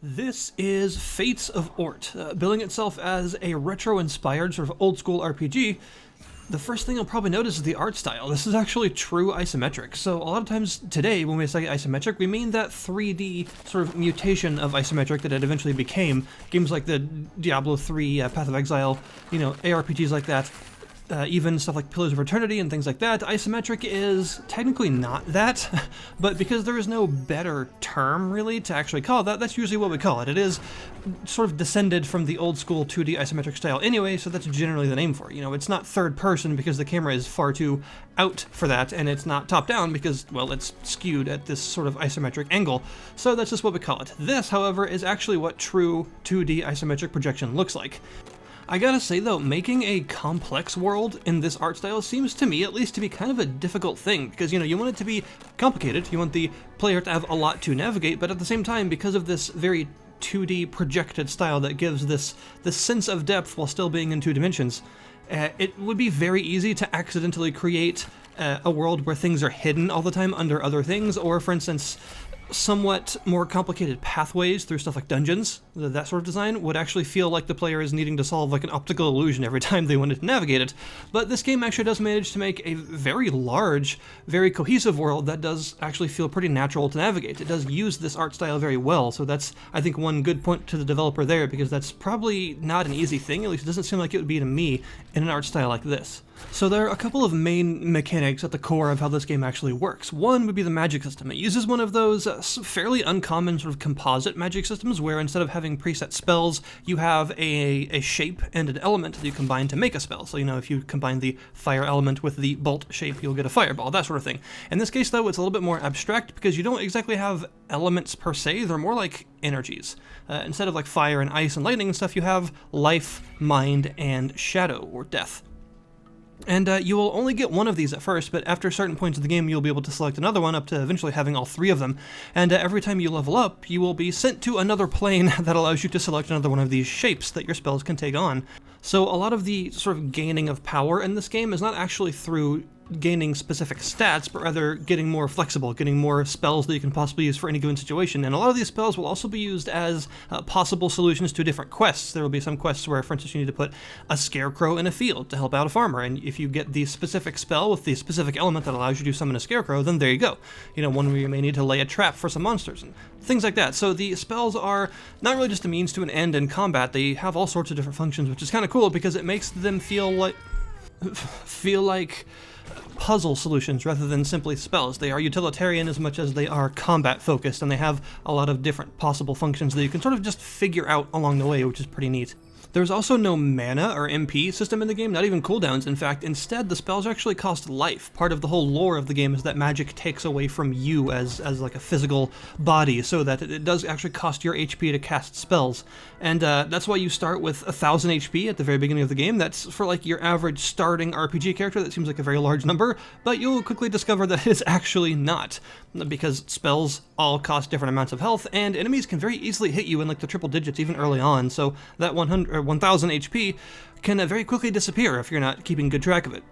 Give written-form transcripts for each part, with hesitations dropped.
This is Fates of Ort, billing itself as a retro-inspired sort of old-school RPG. The first thing you'll probably notice is the art style. This is actually true isometric. So a lot of times today, when we say isometric, we mean that 3D sort of mutation of isometric that it eventually became. Games like the Diablo 3, Path of Exile, ARPGs like that. Even stuff like Pillars of Eternity and things like that. Isometric is technically not that, but because there is no better term, really, to actually call that, that's usually what we call it. It is sort of descended from the old school 2D isometric style anyway, so that's generally the name for it. It's not third person because the camera is far too out for that, and it's not top down because, well, it's skewed at this sort of isometric angle, so that's just what we call it. This, however, is actually what true 2D isometric projection looks like. I gotta say though, making a complex world in this art style seems to me at least to be kind of a difficult thing, because you want it to be complicated, you want the player to have a lot to navigate, but at the same time, because of this very 2D projected style that gives this sense of depth while still being in two dimensions, it would be very easy to accidentally create a world where things are hidden all the time under other things, or for instance, somewhat more complicated pathways through stuff like dungeons. That sort of design would actually feel like the player is needing to solve like an optical illusion every time they wanted to navigate it. But this game actually does manage to make a very large, very cohesive world that does actually feel pretty natural to navigate. It does use this art style very well, so that's, I think, one good point to the developer there, because that's probably not an easy thing, at least it doesn't seem like it would be to me in an art style like this. So there are a couple of main mechanics at the core of how this game actually works. One would be the magic system. It uses one of those fairly uncommon sort of composite magic systems where instead of having preset spells, you have a shape and an element that you combine to make a spell. So, if you combine the fire element with the bolt shape, you'll get a fireball, that sort of thing. In this case, though, it's a little bit more abstract because you don't exactly have elements per se, they're more like energies. Instead of like fire and ice and lightning and stuff, you have life, mind, and shadow, or death. And you will only get one of these at first, but after certain points of the game, you'll be able to select another one up to eventually having all three of them. And every time you level up, you will be sent to another plane that allows you to select another one of these shapes that your spells can take on. So a lot of the sort of gaining of power in this game is not actually through gaining specific stats, but rather getting more flexible, getting more spells that you can possibly use for any given situation. And a lot of these spells will also be used as possible solutions to different quests. There will be some quests where, for instance, you need to put a scarecrow in a field to help out a farmer, and if you get the specific spell with the specific element that allows you to summon a scarecrow, then there you go. One where you may need to lay a trap for some monsters and things like that. So the spells are not really just a means to an end in combat. They have all sorts of different functions, which is kind of cool because it makes them feel like puzzle solutions rather than simply spells. They are utilitarian as much as they are combat focused, and they have a lot of different possible functions that you can sort of just figure out along the way, which is pretty neat. There's also no mana or MP system in the game, not even cooldowns. In fact, instead, the spells actually cost life. Part of the whole lore of the game is that magic takes away from you as like a physical body, so that it does actually cost your HP to cast spells. And that's why you start with 1,000 HP at the very beginning of the game. That's for like your average starting RPG character. That seems like a very large number, but you'll quickly discover that it is actually not, because spells all cost different amounts of health, and enemies can very easily hit you in like the triple digits even early on, so that 1,000 HP can very quickly disappear if you're not keeping good track of it.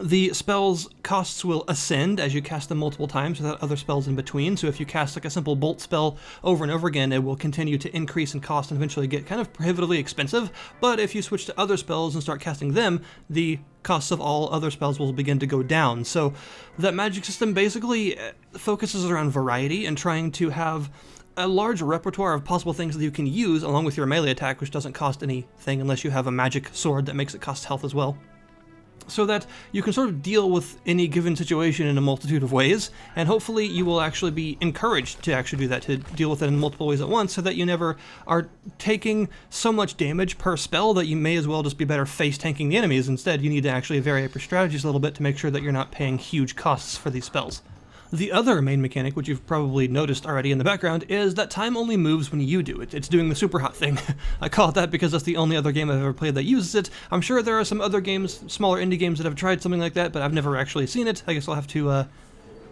The spells costs will ascend as you cast them multiple times without other spells in between, so if you cast like a simple bolt spell over and over again, it will continue to increase in cost and eventually get kind of prohibitively expensive, but if you switch to other spells and start casting them, the costs of all other spells will begin to go down. So that magic system basically focuses around variety and trying to have a large repertoire of possible things that you can use along with your melee attack, which doesn't cost anything unless you have a magic sword that makes it cost health as well, so that you can sort of deal with any given situation in a multitude of ways, and hopefully you will actually be encouraged to actually do that, to deal with it in multiple ways at once, so that you never are taking so much damage per spell that you may as well just be better face tanking the enemies. Instead, you need to actually vary up your strategies a little bit to make sure that you're not paying huge costs for these spells. The other main mechanic, which you've probably noticed already in the background, is that time only moves when you do it. It's doing the super hot thing. I call it that because that's the only other game I've ever played that uses it. I'm sure there are some other games, smaller indie games, that have tried something like that, but I've never actually seen it. I guess I'll have to,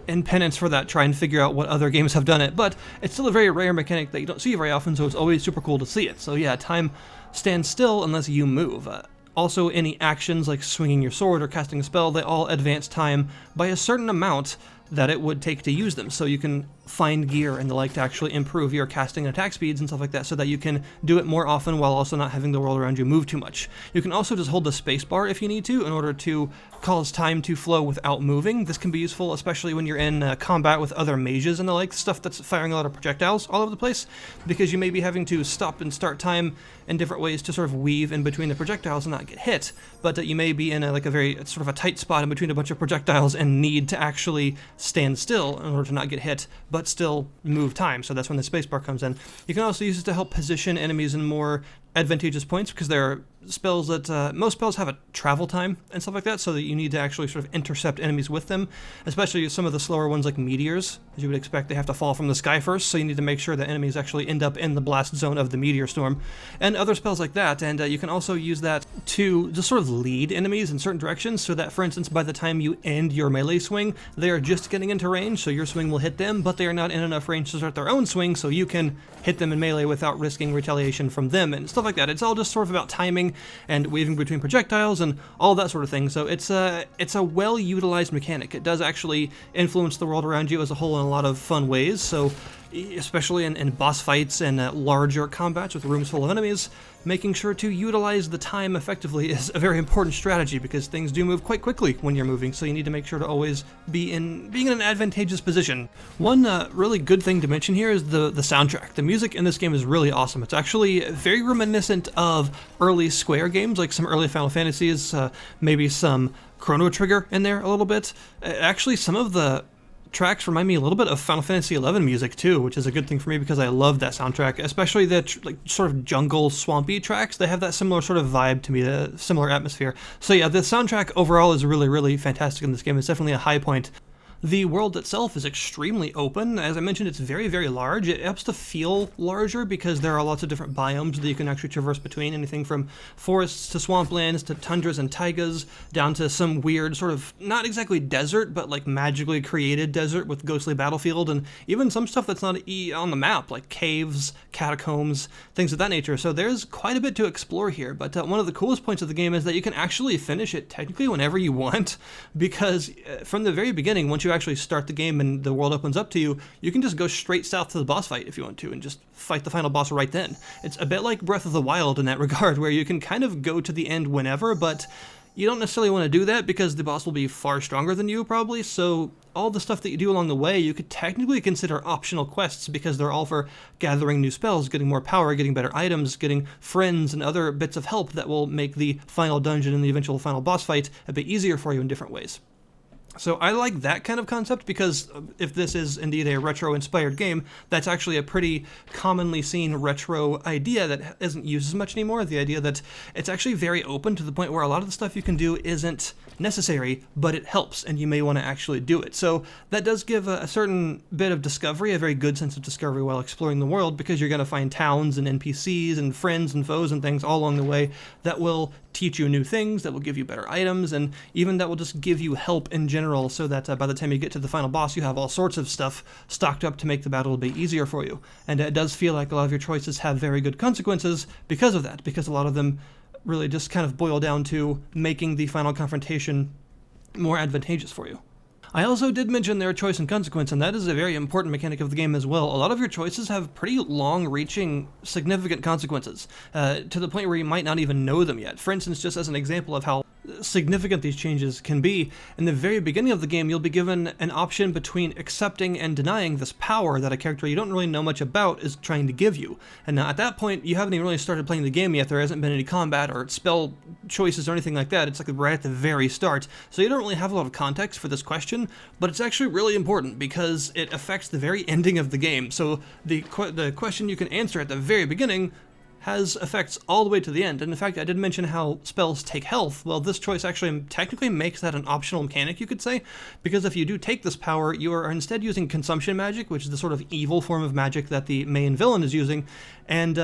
in penance for that, try and figure out what other games have done it. But it's still a very rare mechanic that you don't see very often, so it's always super cool to see it. So yeah, time stands still unless you move. Also, any actions like swinging your sword or casting a spell, they all advance time by a certain amount that it would take to use them. So you can find gear and the like to actually improve your casting and attack speeds and stuff like that, so that you can do it more often while also not having the world around you move too much. You can also just hold the space bar if you need to in order to cause time to flow without moving. This can be useful especially when you're in combat with other mages and the like, stuff that's firing a lot of projectiles all over the place, because you may be having to stop and start time in different ways to sort of weave in between the projectiles and not get hit, but you may be in a very sort of a tight spot in between a bunch of projectiles and need to actually stand still in order to not get hit, but still move time. So that's when the spacebar comes in. You can also use it to help position enemies in more advantageous points, because there are spells that most spells have a travel time and stuff like that, so that you need to actually sort of intercept enemies with them, especially some of the slower ones like meteors. As you would expect, they have to fall from the sky first, so you need to make sure that enemies actually end up in the blast zone of the meteor storm, and other spells like that. And you can also use that to just sort of lead enemies in certain directions, so that, for instance, by the time you end your melee swing, they are just getting into range, so your swing will hit them, but they are not in enough range to start their own swing, so you can hit them in melee without risking retaliation from them and stuff like that. It's all just sort of about timing and weaving between projectiles and all that sort of thing. So it's a well-utilized mechanic. It does actually influence the world around you as a whole in a lot of fun ways. So especially in boss fights and larger combats with rooms full of enemies, making sure to utilize the time effectively is a very important strategy, because things do move quite quickly when you're moving, so you need to make sure to always being in an advantageous position. One really good thing to mention here is the soundtrack. The music in this game is really awesome. It's actually very reminiscent of early Square games, like some early Final Fantasies, maybe some Chrono Trigger in there a little bit. Actually, some of the tracks remind me a little bit of Final Fantasy XI music too, which is a good thing for me because I love that soundtrack, especially the sort of jungle swampy tracks. They have that similar sort of vibe to me, the similar atmosphere. So yeah, the soundtrack overall is really, really fantastic in this game. It's definitely a high point. The world itself is extremely open. As I mentioned, it's very, very large. It helps to feel larger because there are lots of different biomes that you can actually traverse between, anything from forests to swamplands to tundras and taigas, down to some weird sort of, not exactly desert, but like magically created desert with ghostly battlefield, and even some stuff that's not on the map, like caves, catacombs, things of that nature. So there's quite a bit to explore here, but one of the coolest points of the game is that you can actually finish it technically whenever you want, because from the very beginning, once you actually start the game and the world opens up to you, you can just go straight south to the boss fight if you want to and just fight the final boss right then. It's a bit like Breath of the Wild in that regard, where you can kind of go to the end whenever, but you don't necessarily want to do that because the boss will be far stronger than you probably, so all the stuff that you do along the way you could technically consider optional quests, because they're all for gathering new spells, getting more power, getting better items, getting friends and other bits of help that will make the final dungeon and the eventual final boss fight a bit easier for you in different ways. So I like that kind of concept, because if this is indeed a retro-inspired game, that's actually a pretty commonly seen retro idea that isn't used as much anymore. The idea that it's actually very open to the point where a lot of the stuff you can do isn't necessary, but it helps, and you may want to actually do it. So that does give a certain bit of discovery, a very good sense of discovery while exploring the world, because you're going to find towns and NPCs and friends and foes and things all along the way that will teach you new things, that will give you better items, and even that will just give you help in general, so that by the time you get to the final boss, you have all sorts of stuff stocked up to make the battle a bit easier for you. And it does feel like a lot of your choices have very good consequences because of that, because a lot of them really just kind of boil down to making the final confrontation more advantageous for you. I also did mention their choice and consequence, and that is a very important mechanic of the game as well. A lot of your choices have pretty long-reaching, significant consequences, to the point where you might not even know them yet. For instance, just as an example of how significant these changes can be, in the very beginning of the game, you'll be given an option between accepting and denying this power that a character you don't really know much about is trying to give you. And at that point, you haven't even really started playing the game yet. There hasn't been any combat or spell choices or anything like that. It's like right at the very start. So you don't really have a lot of context for this question, but it's actually really important because it affects the very ending of the game. So the question you can answer at the very beginning has effects all the way to the end. And in fact, I did mention how spells take health. Well, this choice actually technically makes that an optional mechanic, you could say, because if you do take this power, you are instead using consumption magic, which is the sort of evil form of magic that the main villain is using, and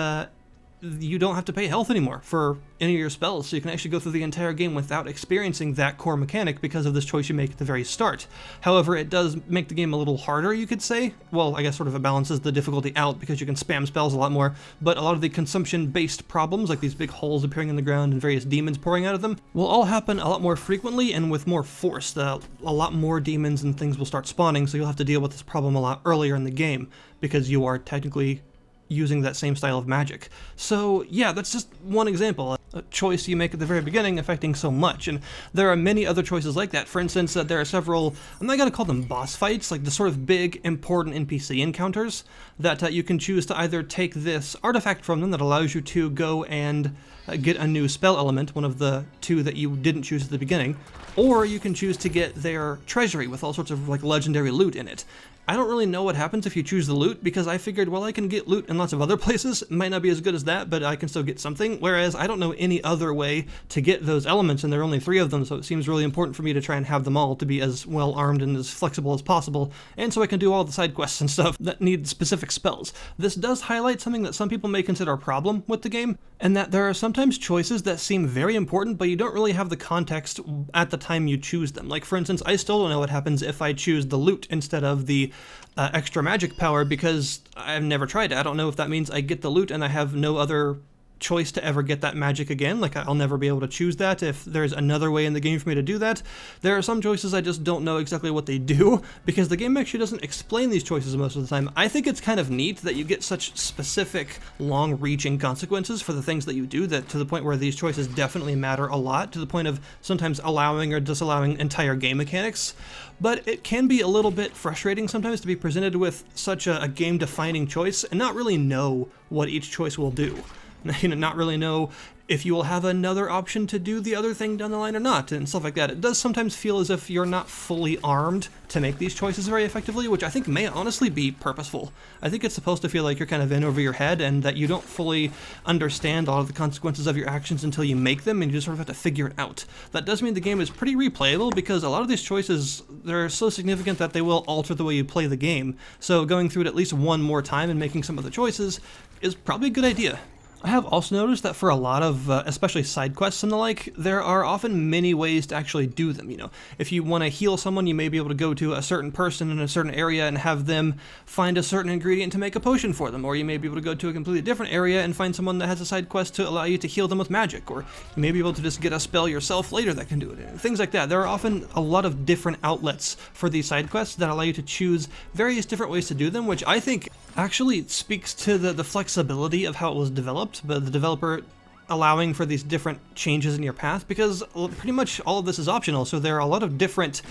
you don't have to pay health anymore for any of your spells, so you can actually go through the entire game without experiencing that core mechanic because of this choice you make at the very start. However, it does make the game a little harder, you could say. Well, I guess sort of it balances the difficulty out because you can spam spells a lot more, but a lot of the consumption-based problems, like these big holes appearing in the ground and various demons pouring out of them, will all happen a lot more frequently and with more force. A lot more demons and things will start spawning, so you'll have to deal with this problem a lot earlier in the game because you are technically using that same style of magic. So yeah, that's just one example, a choice you make at the very beginning affecting so much, and there are many other choices like that. For instance, there are several, I'm not going to call them boss fights, like the sort of big important NPC encounters that you can choose to either take this artifact from them that allows you to go and get a new spell element, one of the two that you didn't choose at the beginning, or you can choose to get their treasury with all sorts of like legendary loot in it. I don't really know what happens if you choose the loot, because I figured, well, I can get loot in lots of other places. It might not be as good as that, but I can still get something, whereas I don't know any other way to get those elements, and there are only 3 of them, so it seems really important for me to try and have them all to be as well armed and as flexible as possible, and so I can do all the side quests and stuff that need specific spells. This does highlight something that some people may consider a problem with the game, and that there are sometimes choices that seem very important, but you don't really have the context at the time you choose them. Like, for instance, I still don't know what happens if I choose the loot instead of the extra magic power, because I've never tried it. I don't know if that means I get the loot and I have no other choice to ever get that magic again. Like, I'll never be able to choose that if there's another way in the game for me to do that. There are some choices I just don't know exactly what they do, because the game actually doesn't explain these choices most of the time. I think it's kind of neat that you get such specific, long-reaching consequences for the things that you do, that to the point where these choices definitely matter a lot, to the point of sometimes allowing or disallowing entire game mechanics. But it can be a little bit frustrating sometimes to be presented with such a game-defining choice and not really know what each choice will do. Not really know if you will have another option to do the other thing down the line or not, and stuff like that. It does sometimes feel as if you're not fully armed to make these choices very effectively, which I think may honestly be purposeful. I think it's supposed to feel like you're kind of in over your head and that you don't fully understand all of the consequences of your actions until you make them, and you just sort of have to figure it out. That does mean the game is pretty replayable, because a lot of these choices, they're so significant that they will alter the way you play the game. So going through it at least one more time and making some of the choices is probably a good idea. I have also noticed that for a lot of, especially side quests and the like, there are often many ways to actually do them. You know, if you want to heal someone, you may be able to go to a certain person in a certain area and have them find a certain ingredient to make a potion for them, or you may be able to go to a completely different area and find someone that has a side quest to allow you to heal them with magic, or you may be able to just get a spell yourself later that can do it. Things like that. There are often a lot of different outlets for these side quests that allow you to choose various different ways to do them, which I think actually speaks to the flexibility of how it was developed, but the developer allowing for these different changes in your path, because pretty much all of this is optional, so there are a lot of different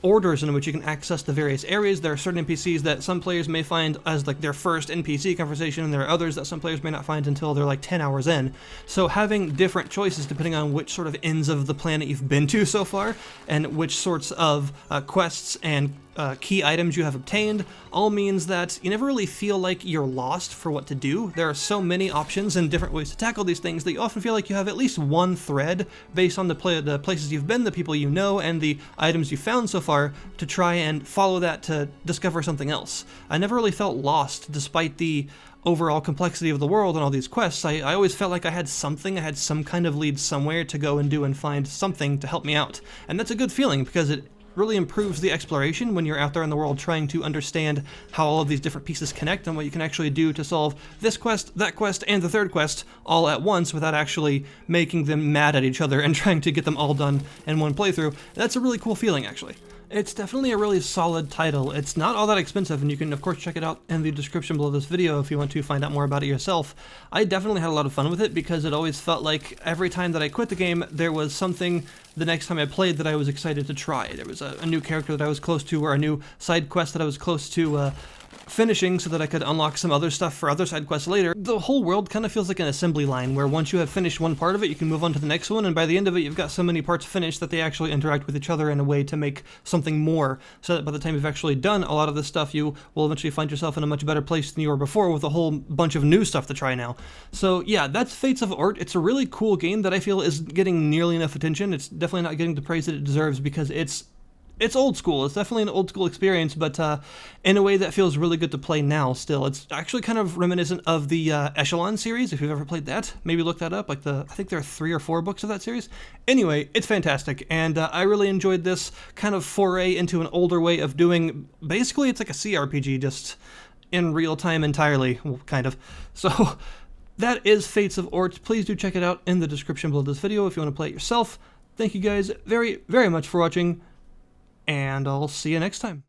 orders in which you can access the various areas. There are certain NPCs that some players may find as like their first NPC conversation, and there are others that some players may not find until they're like 10 hours in. So having different choices depending on which sort of ends of the planet you've been to so far, and which sorts of quests and key items you have obtained, all means that you never really feel like you're lost for what to do. There are so many options and different ways to tackle these things that you often feel like you have at least one thread based on the places you've been, the people you know, and the items you've found so far, to try and follow that to discover something else. I never really felt lost despite the overall complexity of the world and all these quests. I always felt like I had something, I had some kind of lead somewhere to go and do and find something to help me out. And that's a good feeling, because it really improves the exploration when you're out there in the world trying to understand how all of these different pieces connect and what you can actually do to solve this quest, that quest, and the third quest all at once without actually making them mad at each other and trying to get them all done in one playthrough. That's a really cool feeling, actually. It's definitely a really solid title. It's not all that expensive, and you can of course check it out in the description below this video if you want to find out more about it yourself. I definitely had a lot of fun with it, because it always felt like every time that I quit the game, there was something the next time I played that I was excited to try. There was a new character that I was close to, or a new side quest that I was close to finishing so that I could unlock some other stuff for other side quests later. The whole world kind of feels like an assembly line, where once you have finished one part of it, you can move on to the next one, and by the end of it, you've got so many parts finished that they actually interact with each other in a way to make something more, so that by the time you've actually done a lot of this stuff, you will eventually find yourself in a much better place than you were before, with a whole bunch of new stuff to try now. So yeah, that's Fates of Ort. It's a really cool game that I feel is getting nearly enough attention. It's definitely not getting the praise that it deserves, because it's it's old school. It's definitely an old school experience, but in a way that feels really good to play now still. It's actually kind of reminiscent of the Echelon series, if you've ever played that. Maybe look that up. I think there are 3 or 4 books of that series. Anyway, it's fantastic, and I really enjoyed this kind of foray into an older way of doing, basically it's like a CRPG, just in real time entirely, well, kind of. So that is Fates of Ort. Please do check it out in the description below this video if you want to play it yourself. Thank you guys very, very much for watching, and I'll see you next time.